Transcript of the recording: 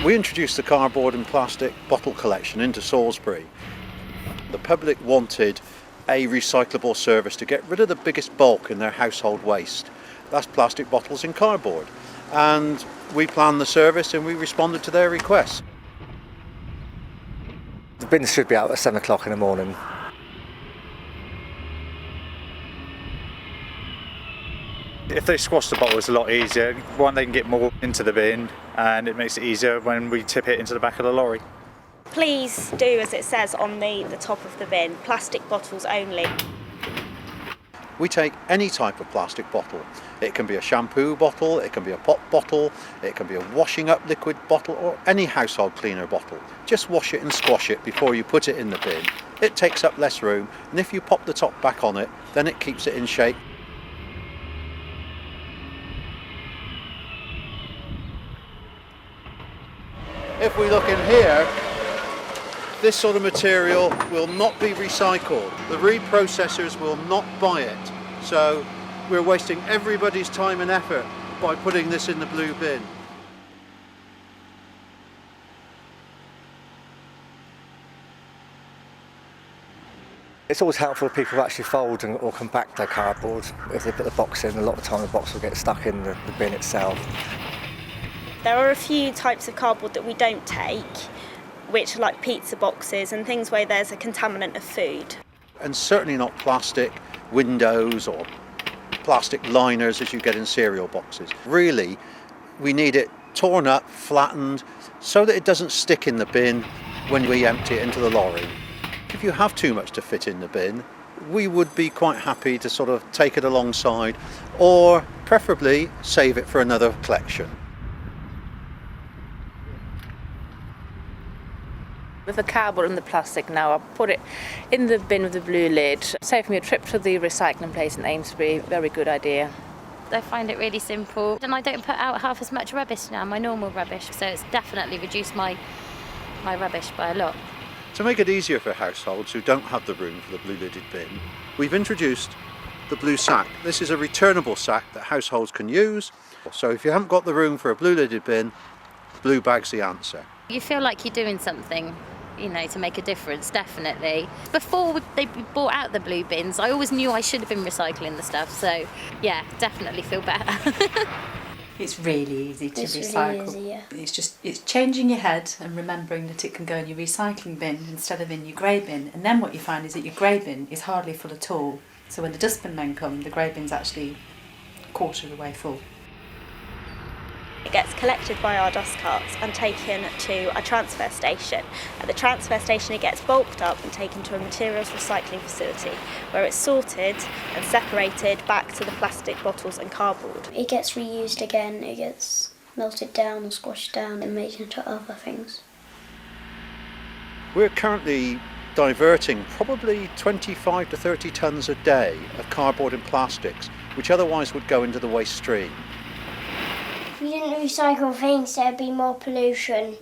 We introduced the cardboard and plastic bottle collection into Salisbury. The public wanted a recyclable service to get rid of the biggest bulk in their household waste. That's plastic bottles and cardboard. And we planned the service and we responded to their requests. The bins should be out at 7 o'clock in the morning. If they squash the bottle, it's a lot easier. One, they can get more into the bin, and it makes it easier when we tip it into the back of the lorry. Please do as it says on the top of the bin, plastic bottles only. We take any type of plastic bottle. It can be a shampoo bottle, it can be a pop bottle, it can be a washing up liquid bottle, or any household cleaner bottle. Just wash it and squash it before you put it in the bin. It takes up less room, and if you pop the top back on it, then it keeps it in shape. If we look in here, this sort of material will not be recycled. The reprocessors will not buy it. So we're wasting everybody's time and effort by putting this in the blue bin. It's always helpful if people actually fold or compact their cardboard. If they put the box in, a lot of the time the box will get stuck in the bin itself. There are a few types of cardboard that we don't take, which are like pizza boxes and things where there's a contaminant of food. And certainly not plastic windows or plastic liners as you get in cereal boxes. Really, we need it torn up, flattened, so that it doesn't stick in the bin when we empty it into the lorry. If you have too much to fit in the bin, we would be quite happy to sort of take it alongside, or preferably save it for another collection. With the cardboard and the plastic now, I put it in the bin with the blue lid. Saved me a trip to the recycling place in Amesbury. Very good idea. I find it really simple, and I don't put out half as much rubbish now, my normal rubbish, so it's definitely reduced my rubbish by a lot. To make it easier for households who don't have the room for the blue lidded bin, we've introduced the blue sack. This is a returnable sack that households can use. So if you haven't got the room for a blue lidded bin, blue bag's the answer. You feel like you're doing something, to make a difference, definitely. Before they brought out the blue bins, I always knew I should have been recycling the stuff, so yeah, definitely feel better. It's really easy to recycle. Really easy, yeah. It's changing your head and remembering that it can go in your recycling bin instead of in your grey bin, and then what you find is that your grey bin is hardly full at all. So when the dustbin men come, the grey bin's actually a quarter of the way full. It gets collected by our dust carts and taken to a transfer station. At the transfer station it gets bulked up and taken to a materials recycling facility where it's sorted and separated back to the plastic bottles and cardboard. It gets reused again, it gets melted down or squashed down and made into other things. We're currently diverting probably 25 to 30 tonnes a day of cardboard and plastics, which otherwise would go into the waste stream. If we didn't recycle things, there'd be more pollution.